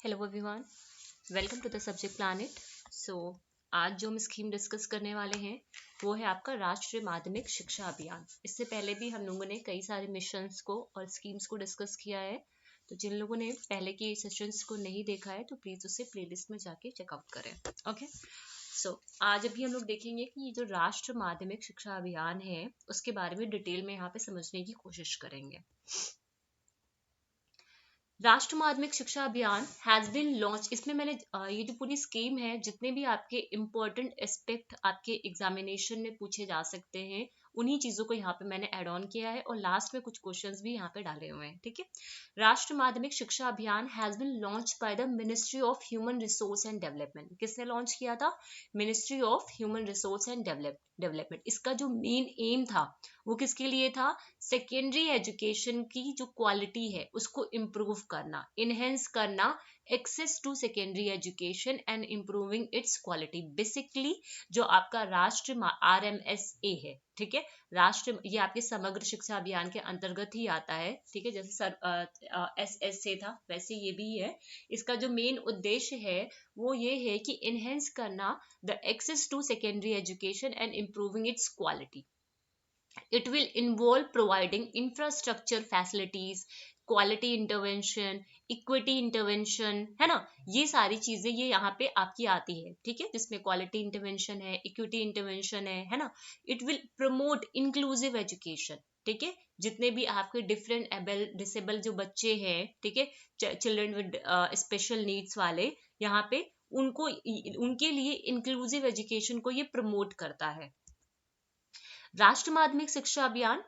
Hello everyone, welcome to the subject planet. So आज जो हम स्कीम डिस्कस करने वाले हैं वो है आपका राष्ट्रीय माध्यमिक शिक्षा अभियान। इससे पहले भी हम लोगों ने कई सारे मिशंस को और स्कीम्स को डिस्कस किया है, तो जिन लोगों ने पहले के सेशंस को नहीं देखा है तो प्लीज़ उसे प्लेलिस्ट में जाके चेकआउट करें। ओके, सो आज अभी हम लोग देखेंगे कि ये जो राष्ट्रीय माध्यमिक शिक्षा अभियान है उसके बारे में डिटेल में यहाँ पे समझने की कोशिश करेंगे। राष्ट्रीय Madhyamik Shiksha Abhiyan has been launch. इसमें मैंने ये जो पूरी स्कीम है, जितने भी आपके इम्पोर्टेंट एस्पेक्ट आपके एग्जामिनेशन में पूछे जा सकते हैं, उन्हीं चीजों को यहाँ पे मैंने ऐड ऑन किया है और लास्ट में कुछ क्वेश्चंस भी यहाँ पे डाले हुए हैं। ठीक है, राष्ट्रीय Madhyamik Shiksha Abhiyan has been launched by the ministry of human resource and development. किसने लॉन्च किया था? Ministry of human resource and development. इसका जो मेन एम था वो किसके लिए था? सेकेंडरी एजुकेशन की जो क्वालिटी है उसको इम्प्रूव करना, इनहेंस करना, access to secondary education and improving its quality. Basically जो आपका राष्ट्रीय RMSA है, ठीक है, राष्ट्र ये आपके समग्र शिक्षा अभियान के अंतर्गत ही आता है। ठीक है, जैसे SSA था वैसे ये भी है। इसका जो मेन उद्देश्य है वो ये है कि इनहेंस करना the access to secondary education and improving its quality. It will involve providing infrastructure facilities, quality intervention, equity intervention, है ना। ये सारी चीजें ये यहाँ पे आपकी आती है, ठीक है, जिसमें क्वालिटी इंटरवेंशन है, इक्विटी इंटरवेंशन है ना। It will promote inclusive education, ठीक है, जितने भी आपके डिफरेंट एबल डिसेबल जो बच्चे हैं, ठीक है, चिल्ड्रन विद स्पेशल नीड्स वाले, यहाँ पे उनको उनके लिए इंक्लूसिव एजुकेशन को ये प्रमोट करता है। राष्ट्रीय माध्यमिक शिक्षा अभियान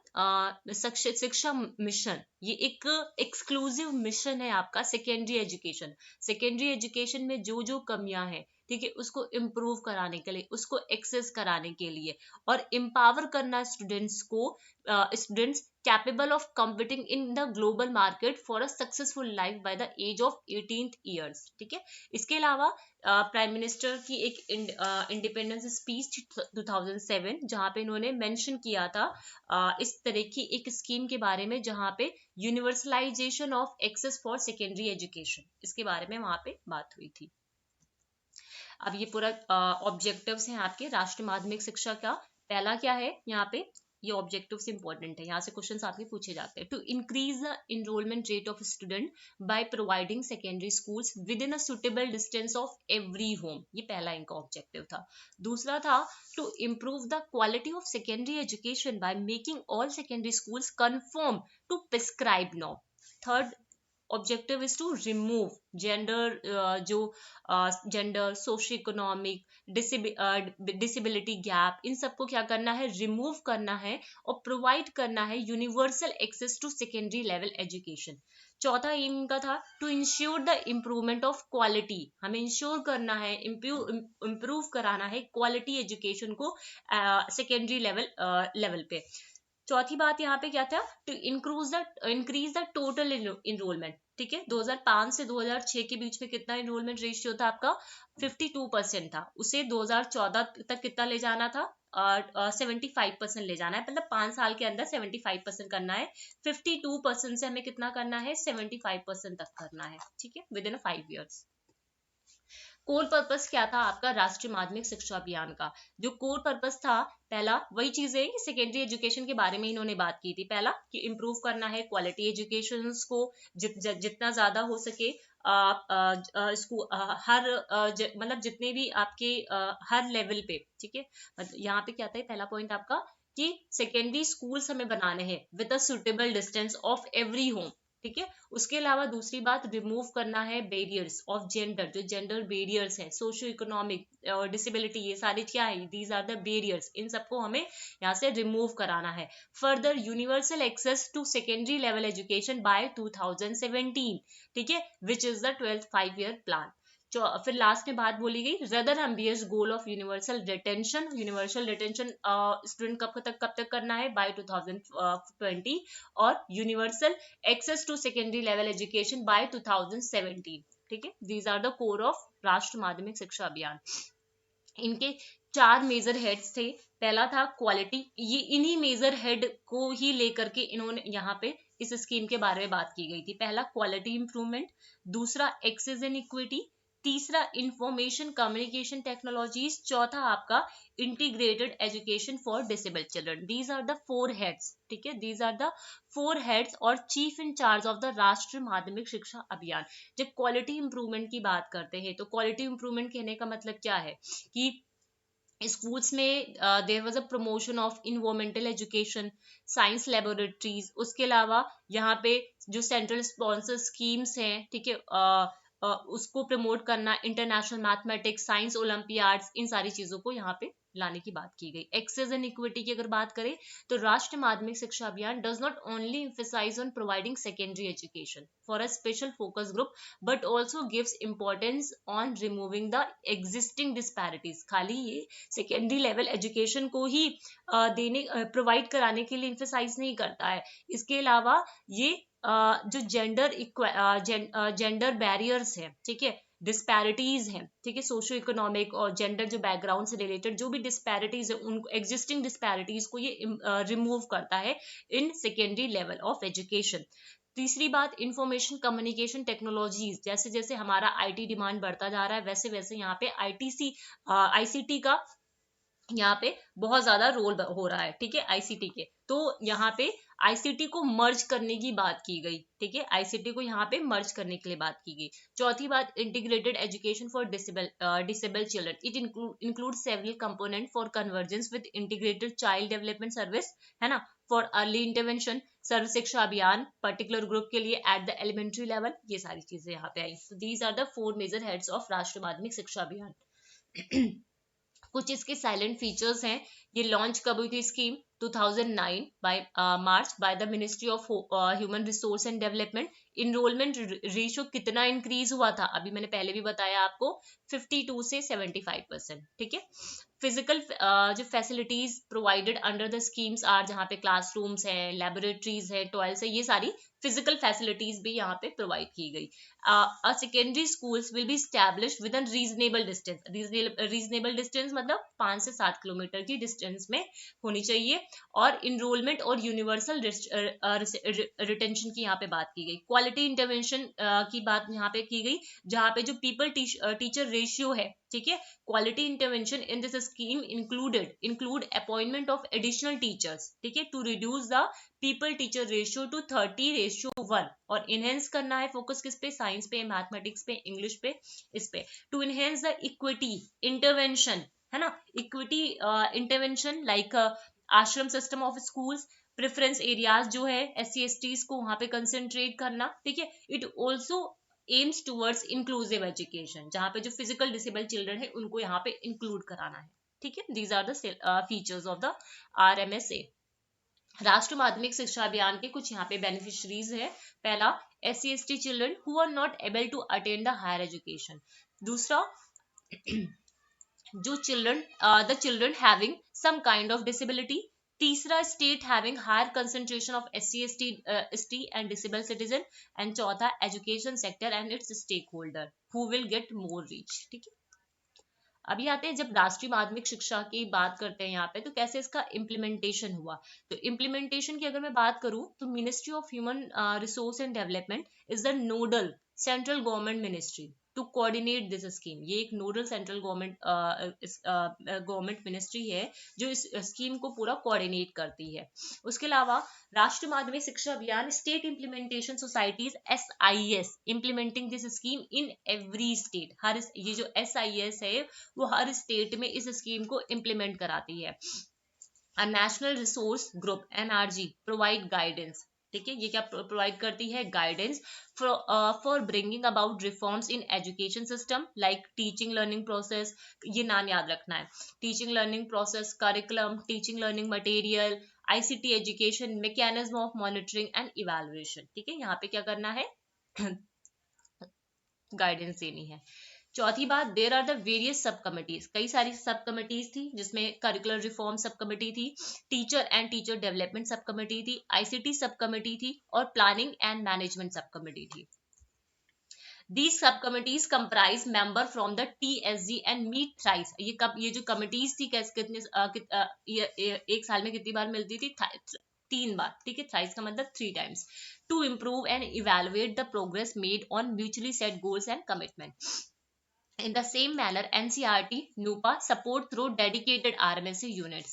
शिक्षा मिशन, ये एक एक्सक्लूसिव मिशन है आपका सेकेंडरी एजुकेशन। सेकेंडरी एजुकेशन में जो जो कमियां हैं, ठीक है, उसको इम्प्रूव कराने के लिए, उसको एक्सेस कराने के लिए और एम्पावर करना स्टूडेंट्स को, students capable of competing in the global market for a successful life by the age of 18th years. ठीक है, इसके अलावा प्राइम मिनिस्टर की एक इंडिपेंडेंस स्पीच 2007, जहां पे इन्होंने मेंशन किया था इस तरह की एक स्कीम के बारे में, जहां पे universalisation of access for secondary education, इसके बारे में वहां पे बात हुई थी। अब ये पूरा ऑब्जेक्टिव्स हैं आपके राष्ट्रीय माध्यमिक शिक्षा का। पहला क्या है यहाँ पे, ये ऑब्जेक्टिव्स इंपॉर्टेंट है, यहाँ से क्वेश्चंस आपके पूछे जाते हैं। To increase the enrolment rate of student by providing secondary schools within a suitable distance of every home, ये पहला इनका ऑब्जेक्टिव था। दूसरा था to improve the quality of secondary education by making all secondary schools confirm to prescribe norm. Third objective is to remove gender, जो gender, socio economic, disability gap, इन सबको क्या करना है? रिमूव करना है और प्रोवाइड करना है universal access to secondary level education. चौथा एम इनका था to ensure the improvement of quality, हमें इंश्योर करना है, इम्प्रूव कराना है क्वालिटी एजुकेशन को सेकेंडरी लेवल पे। चौथी बात यहाँ पे क्या था? To increase the total enrolment. ठीक है, 2005 से 2006 के बीच में कितना इनरोलमेंट रेशियो था आपका? 52% था। उसे 2014 तक कितना ले जाना था? 75% ले जाना है, मतलब 5 साल के अंदर 75% करना है। 52% से हमें कितना करना है? 75% तक करना है, ठीक है, with in 5 years. Core purpose क्या था आपका राष्ट्रीय माध्यमिक शिक्षा अभियान का? जो कोर पर्पस था, पहला वही चीज है, सेकेंडरी एजुकेशन के बारे में इन्होंने बात की थी। पहला कि इम्प्रूव करना है क्वालिटी एजुकेशन को, जितना ज्यादा हो सके इसको हर मतलब जितने भी आपके हर लेवल पे, ठीक है, यहाँ पे क्या था पहला पॉइंट आपका कि सेकेंडरी स्कूल्स हमें बनाने हैं with a suitable distance of every home. ठीक है, उसके अलावा दूसरी बात, रिमूव करना है बैरियर्स ऑफ जेंडर, जो जेंडर बैरियर्स है, सोशो इकोनॉमिक और डिसेबिलिटी, ये सारी क्या है? दीज आर द बैरियर्स, इन सबको हमें यहाँ से रिमूव कराना है। Further universal access to secondary level education by 2017, ठीक है, which is the 12th 5-year plan. फिर लास्ट में बात बोली गई, rather ambitious goal of universal retention. Universal retention student कब तक करना है? बाय 2020, और universal access to secondary level education by 2017। ठीक है, these are the core of Rashtriya Madhyamik Shiksha अभियान। इनके 4 मेजर हेड्स थे। पहला था क्वालिटी, ये इन्हीं मेजर हेड को ही लेकर के इन्होंने यहाँ पे इस स्कीम के बारे में बात की गई थी। पहला क्वालिटी इंप्रूवमेंट, दूसरा एक्सेस इन इक्विटी, तीसरा इंफॉर्मेशन कम्युनिकेशन टेक्नोलॉजीज, चौथा आपका integrated education for disabled children. These are the 4 heads, ठीक है, दीज आर द 4 हेड्स और chief in charge of the Rashtriya Madhyamik Shiksha अभियान। जब क्वालिटी इंप्रूवमेंट की बात करते हैं तो क्वालिटी इंप्रूवमेंट कहने का मतलब क्या है कि स्कूल्स में there was a promotion of environmental education, science laboratories, उसके अलावा यहाँ पे जो सेंट्रल स्पॉन्सर स्कीम्स हैं, ठीक है, उसको प्रमोट करना, इंटरनेशनल मैथमेटिक्स, साइंस ओलंपियाड्स, इन सारी चीजों को यहाँ पे लाने की बात की गई। एक्सेस एंड इक्विटी की अगर बात करें तो राष्ट्रीय माध्यमिक शिक्षा अभियान does not only emphasize on providing secondary education for a special focus group but also gives importance on removing the existing disparities। खाली ये सेकेंडरी लेवल एजुकेशन को ही देने प्रोवाइड कराने के लिए emphasize नहीं करता है, इसके अलावा ये जो जेंडर बैरियर्स है, ठीक है, डिस्पैरिटीज हैं, ठीक है, सोशो इकोनॉमिक और जेंडर जो बैकग्राउंड से रिलेटेड जो भी डिस्पैरिटीज है उन एग्जिस्टिंग डिस्पैरिटीज को ये रिमूव करता है in secondary level of education. तीसरी बात, इंफॉर्मेशन कम्युनिकेशन टेक्नोलॉजीज, जैसे जैसे हमारा आईटी डिमांड बढ़ता जा रहा है वैसे वैसे यहाँ पे आईसीटी का यहाँ पे बहुत ज्यादा रोल हो रहा है, ठीक है, आईसीटी के, तो यहाँ पे आईसीटी को मर्ज करने की बात की गई, ठीक है, आईसीटी को यहाँ पे मर्ज करने के लिए बात की गई। चौथी बात, integrated education for disabled children, it include several component for convergence with integrated child development service, है ना, फॉर अर्ली इंटरवेंशन, सर्व शिक्षा अभियान पर्टिकुलर ग्रुप के लिए एट द एलिमेंट्री लेवल, ये सारी चीजें यहाँ पे आई। So these are the 4 major heads of Rashtriya Madhyamik Shiksha अभियान। कुछ इसके साइलेंट फीचर्स हैं। ये लॉन्च कब हुई थी scheme? 2009 by March by the ministry of human resource and development. Enrolment ratio कितना इंक्रीज हुआ था? अभी मैंने पहले भी बताया आपको, 52 से 75%, ठीक है। फिजिकल जो facilities provided under the schemes are, जहाँ पे क्लासरूम्स हैं, लेबोरेटरीज है, टॉयलेट्स है, ये सारी फिजिकल फैसिलिटीज भी यहाँ पे प्रोवाइड की गई। Secondary schools will be established with in reasonable distance. Reasonable distance मतलब 5 से 7 किलोमीटर की डिस्टेंस में होनी चाहिए। और इनरोलमेंट और यूनिवर्सल रिटेंशन की यहाँ पे बात की गई। क्वालिटी इंटरवेंशन की बात यहाँ पे की गई, जहाँ पे जो पीपल टीचर रेशियो है, ठीक है, quality intervention in this scheme include appointment of additional teachers, ठीक है, to reduce the pupil teacher ratio to 30:1। और इनहेंस करना है फोकस किस पे? साइंस पे, मैथमेटिक्स पे, इंग्लिश पे, इस पे। To enhance the equity intervention, है ना, equity intervention like ashram system of schools, preference areas जो है SC/STs को वहां पे कंसेंट्रेट करना, ठीक है। It also AIIMS towards inclusive education, जहाँ पे जो फिजिकल डिसेबल्ड चिल्ड्रन है उनको यहाँ पे इंक्लूड कराना है, ठीक है। These are the features of the RMSA। Rashtriya Madhyamik Shiksha अभियान के कुछ यहाँ पे बेनिफिशरीज है। पहला, SC/ST children who are not able to attend the higher education. दूसरा, जो the children having some kind of disability. तीसरा, state having higher concentration of SC/ST and disabled citizen. And चौथा, education sector and its stakeholder who will get more reach, ठीक है। अभी आते हैं, जब राष्ट्रीय माध्यमिक शिक्षा की बात करते हैं यहाँ पे, तो कैसे इसका इम्प्लीमेंटेशन हुआ। तो इम्प्लीमेंटेशन की अगर मैं बात करूं तो ministry of human resource and development is the nodal central government ministry to coordinate this scheme. ये एक नोडल सेंट्रल गवर्नमेंट मिनिस्ट्री है जो इस स्कीम को पूरा कोऑर्डिनेट करती है। उसके अलावा राष्ट्रीय Madhyamik Shiksha Abhiyan state implementation societies SIS implementing this scheme in every state. हर ये जो SIS है वो हर स्टेट में इस स्कीम को इम्प्लीमेंट कराती है। A national resource group NRG provide guidance, ठीक है, ये क्या प्रोवाइड करती है? Guidance for bringing about reforms in education system like teaching learning process. ये नाम याद रखना है, teaching learning process, curriculum, teaching learning material, ICT education, mechanism of monitoring and evaluation, ठीक है, यहाँ पे क्या करना है? गाइडेंस देनी है। चौथी बात, देयर आर द वेरियस सब कमिटीज। कई सारी सब कमिटीज थी जिसमें करिकुलर रिफॉर्म सब कमिटी थी, टीचर एंड टीचर डेवलपमेंट सब कमिटी थी, ICT सब कमिटी थी और प्लानिंग एंड मैनेजमेंट सब कमिटी थी। These subcommittees comprise member from the TSG and meet thrice। ये जो कमिटीज थी कितने एक साल में कितनी बार मिलती थी? 3 बार, ठीक है, थ्राइस का मतलब 3 times, to improve and evaluate the progress made on mutually set goals and commitment. In the same manner, NCERT, NUPA support through dedicated RMSA units.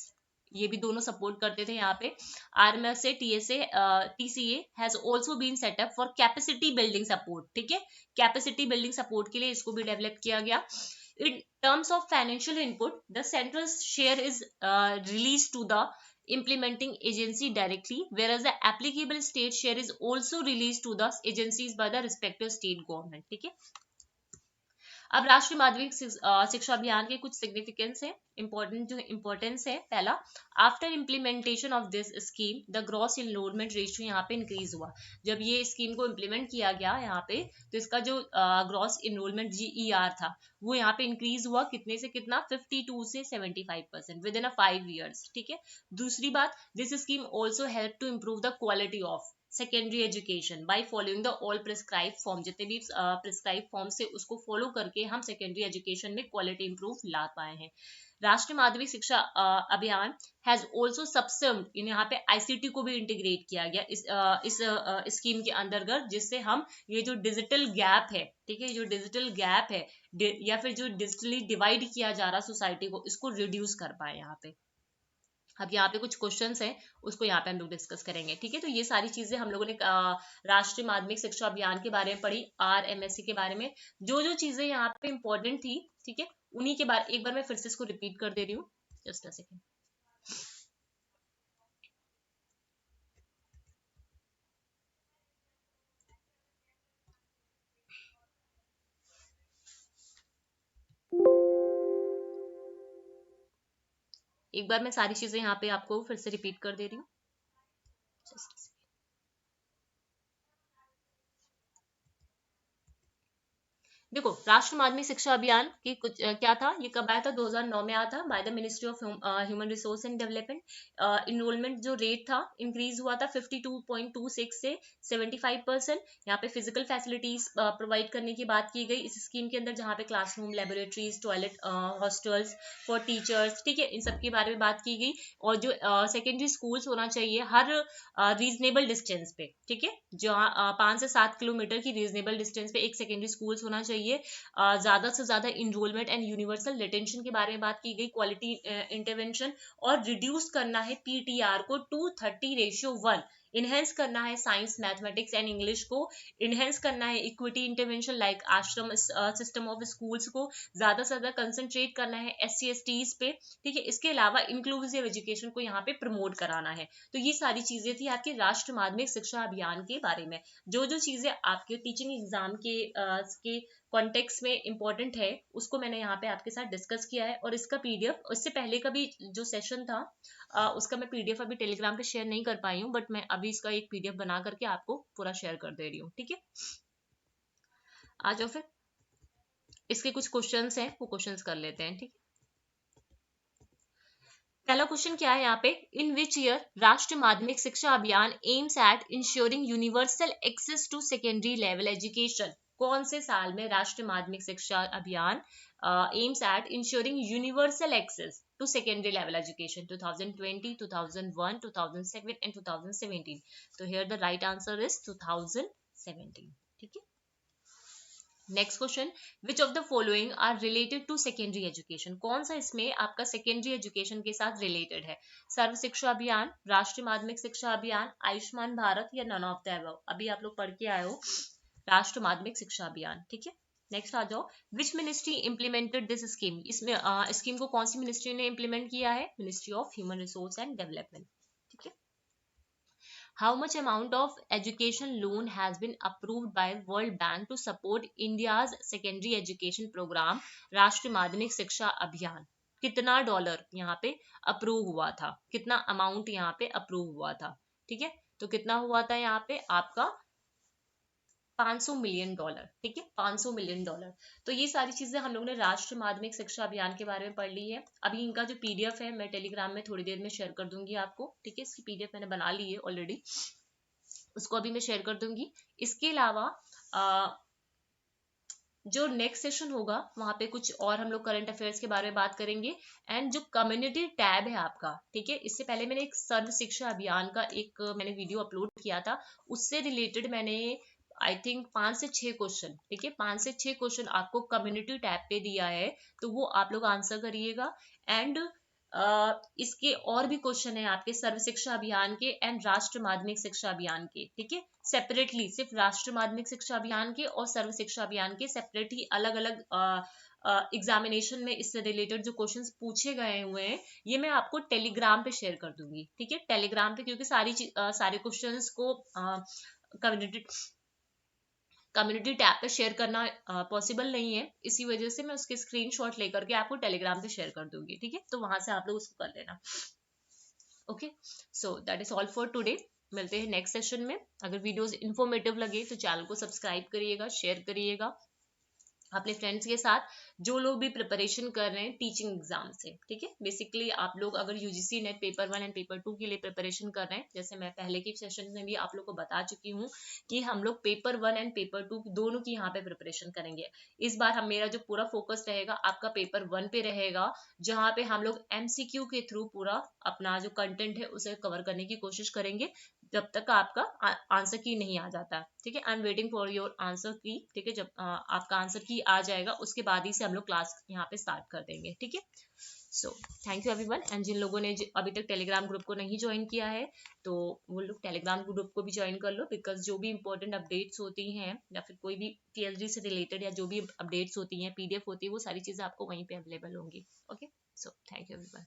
ये भी दोनों सपोर्ट करते थे यहाँ पे। RMSA TSA TCA has also been set up for capacity building support, ठीक है, capacity building support के लिए इसको भी डेवलप किया गया। In terms of financial input, the central share is released to the implementing agency directly, whereas the applicable state share is also released to the agencies by the respective state government, ठीक है। अब राष्ट्रीय माध्यमिक शिक्षा अभियान के कुछ significance है, important जो importance है, पहला, after implementation of this scheme the gross enrolment ratio यहाँ पे इंक्रीज हुआ। जब ये स्कीम को इम्प्लीमेंट किया गया यहाँ पे, तो इसका जो ग्रॉस इनरोलमेंट GER था वो यहाँ पे इंक्रीज हुआ, कितने से कितना, 52 से 75% विद इन अ 5 years, ठीक है। दूसरी बात, this scheme also help to improve the quality of secondary education by following the all prescribe form, जितने भी प्रिस्क्राइब फॉर्म से उसको फॉलो करके हम सेकेंडरी एजुकेशन में क्वालिटी इंप्रूव ला पाए हैं। राष्ट्रीय माध्यमिक शिक्षा अभियान हैज आल्सो सब्सम्ड, यहाँ पे ICT को भी इंटीग्रेट किया गया इस स्कीम के अंतर्गत, जिससे हम ये जो डिजिटल गैप है, ठीक है, जो डिजिटल गैप है या फिर जो डिजिटली डिवाइड किया जा रहा सोसाइटी को, इसको रिड्यूस कर पाए यहाँ पे। अब यहाँ पे कुछ क्वेश्चंस हैं, उसको यहाँ पे हम लोग डिस्कस करेंगे, ठीक है। तो ये सारी चीजें हम लोगों ने राष्ट्रीय माध्यमिक शिक्षा अभियान के बारे में पढ़ी, RMSE के बारे में, जो जो चीजें यहाँ पे इंपॉर्टेंट थी, ठीक है, उन्हीं के बारे एक बार मैं फिर से इसको रिपीट कर दे रही हूँ, जस्ट अ सेकेंड। एक बार मैं सारी चीजें यहाँ पे आपको फिर से रिपीट कर दे रही हूँ, जस्ट a second। देखो, राष्ट्रीय माध्यमिक शिक्षा अभियान की कुछ क्या था, ये कब आया था, 2009 में आया था by the ministry of human resource and development. Enrolment जो रेट था इंक्रीज हुआ था 52.26 से 75%। यहाँ पे फिजिकल फैसिलिटीज प्रोवाइड करने की बात की गई इस स्कीम के अंदर, जहाँ पे classroom, laboratories, toilet, hostels for teachers, ठीक है, इन सब के बारे में बात की गई। और जो सेकेंडरी स्कूल्स होना चाहिए हर रीजनेबल डिस्टेंस पे, ठीक है, जहाँ 5 से 7 किलोमीटर की रीजनेबल डिस्टेंस पे एक सेकेंडरी स्कूल्स होना चाहिए। ज्यादा से ज्यादा इनरोलमेंट एंड यूनिवर्सल रिटेंशन के बारे में बात की गई, क्वालिटी इंटरवेंशन, और रिड्यूस करना है PTR को 2:30:1, इनहेंस करना है साइंस, मैथमेटिक्स एंड इंग्लिश को, इनहेंस करना है equity intervention like ashram system of schools को, ज्यादा से ज्यादा कंसंट्रेट करना है SC/STs पे, ठीक है। इसके अलावा इंक्लूसिव एजुकेशन को यहाँ पे प्रमोट कराना है। तो ये सारी चीजें थी आपके राष्ट्रीय माध्यमिक शिक्षा अभियान के बारे में। जो जो चीजें आपके टीचिंग एग्जाम के कॉन्टेक्स्ट में इंपॉर्टेंट है, उसको मैंने यहाँ पे आपके साथ डिस्कस किया है। और इसका PDF, इससे पहले का भी जो सेशन था उसका मैं PDF अभी टेलीग्राम पे शेयर नहीं कर पाई हूँ, बट मैं अभी इसका एक PDF बना करके आपको पूरा शेयर कर दे रही हूँ, ठीक है। आ जाओ फिर, इसके कुछ क्वेश्चंस हैं, वो क्वेश्चंस कर लेते हैं, ठीक है। पहला क्वेश्चन क्या है यहाँ पे, इन विच ईयर राष्ट्रीय Madhyamik Shiksha Abhiyan aims at ensuring universal access to secondary level education. कौन से साल में Rashtriya Madhyamik Shiksha Abhiyan aims at ensuring universal access to secondary level education, 2020, 2001, 2007 and 2017। तो here the right answer is 2017, ठीक है। Next question, which of the following are related to secondary education. कौन सा इसमें आपका सेकेंडरी एजुकेशन के साथ रिलेटेड है, सर्व शिक्षा अभियान, राष्ट्रीय माध्यमिक शिक्षा अभियान, आयुष्मान भारत, या नन ऑफ द अबव। अभी आप लोग पढ़ के आए हो राष्ट्रीय माध्यमिक शिक्षा अभियान, ठीक है। नेक्स्ट आ जाओ, which ministry implemented this scheme. इसमें स्कीम को कौन सी मिनिस्ट्री ने इंप्लीमेंट किया है, ministry of human resource and development, ठीक है। How much amount of education loan has been approved by World Bank to support India's secondary education program, राष्ट्रीय माध्यमिक शिक्षा अभियान। कितना डॉलर यहाँ पे अप्रूव हुआ था, कितना अमाउंट यहाँ पे अप्रूव हुआ था, ठीक है। तो कितना हुआ था यहाँ पे आपका $500 मिलियन, ठीक है, $500 मिलियन। तो ये सारी चीजें हम लोग ने राष्ट्रीय माध्यमिक शिक्षा अभियान के बारे में पढ़ ली है। अभी इनका जो PDF है मैं टेलीग्राम में थोड़ी देर में शेयर कर दूंगी आपको, ठीक है। इसकी PDF मैंने बना ली है ऑलरेडी, उसको अभी मैं शेयर कर दूंगी। इसके अलावा जो नेक्स्ट सेशन होगा वहां पे कुछ और हम लोग करंट अफेयर्स के बारे में बात करेंगे। एंड जो कम्युनिटी टैब है आपका, ठीक है, इससे पहले मैंने एक सर्व शिक्षा अभियान का एक मैंने वीडियो अपलोड किया था, उससे रिलेटेड मैंने आई थिंक 5 से 6 क्वेश्चन, ठीक है, 5 से 6 क्वेश्चन आपको कम्युनिटी टैब पे दिया है, तो वो आप लोग आंसर करिएगा। एंड इसके और भी क्वेश्चन है आपके सर्व शिक्षा अभियान के एंड राष्ट्र माध्यमिक शिक्षा अभियान के, ठीक है, सेपरेटली सिर्फ राष्ट्र माध्यमिक शिक्षा अभियान के और सर्व शिक्षा अभियान के सेपरेट ही अलग अलग एग्जामिनेशन में इससे रिलेटेड जो क्वेश्चंस पूछे गए हुए हैं, ये मैं आपको टेलीग्राम पे शेयर कर दूंगी, ठीक है, टेलीग्राम पे, क्योंकि सारे क्वेश्चंस को कम्युनिटी कम्युनिटी टैब पे शेयर करना पॉसिबल नहीं है, इसी वजह से मैं उसके स्क्रीनशॉट लेकर के आपको टेलीग्राम पे शेयर कर दूंगी, ठीक है, तो वहां से आप लोग उसको कर लेना। Okay, so that is all for today. मिलते हैं नेक्स्ट सेशन में। अगर वीडियोस इंफॉर्मेटिव लगे तो चैनल को सब्सक्राइब करिएगा, शेयर करिएगा अपने फ्रेंड्स के साथ, जो लोग भी प्रिपरेशन कर रहे हैं टीचिंग एग्जाम से, ठीक है। बेसिकली आप लोग अगर UGC net paper 1 and paper 2 के लिए प्रिपरेशन कर रहे हैं, जैसे मैं पहले के सेशन में भी आप लोग को बता चुकी हूँ कि हम लोग पेपर 1 एंड पेपर 2 दोनों की यहाँ पे प्रिपरेशन करेंगे। इस बार हम मेरा जो पूरा फोकस रहेगा आपका पेपर 1 पे रहेगा, जहाँ पे हम लोग एमसीक्यू के थ्रू पूरा अपना जो कंटेंट है उसे कवर करने की कोशिश करेंगे, जब तक आपका आंसर की नहीं आ जाता, ठीक है। I am waiting for your answer की, ठीक है, जब आपका आंसर की आ जाएगा उसके बाद ही से हम लोग क्लास यहाँ पे स्टार्ट कर देंगे, ठीक है। So thank you everyone. And जिन लोगों ने अभी तक टेलीग्राम ग्रुप को नहीं ज्वाइन किया है, तो वो लोग टेलीग्राम ग्रुप को भी ज्वाइन कर लो, बिकॉज जो भी इंपॉर्टेंट अपडेट्स होती हैं या फिर कोई भी पीएचडी से रिलेटेड या जो भी अपडेट्स होती हैं, पीडीएफ होती है, वो सारी चीजें आपको वहीं पे अवेलेबल होंगी। Okay, so thank you everyone.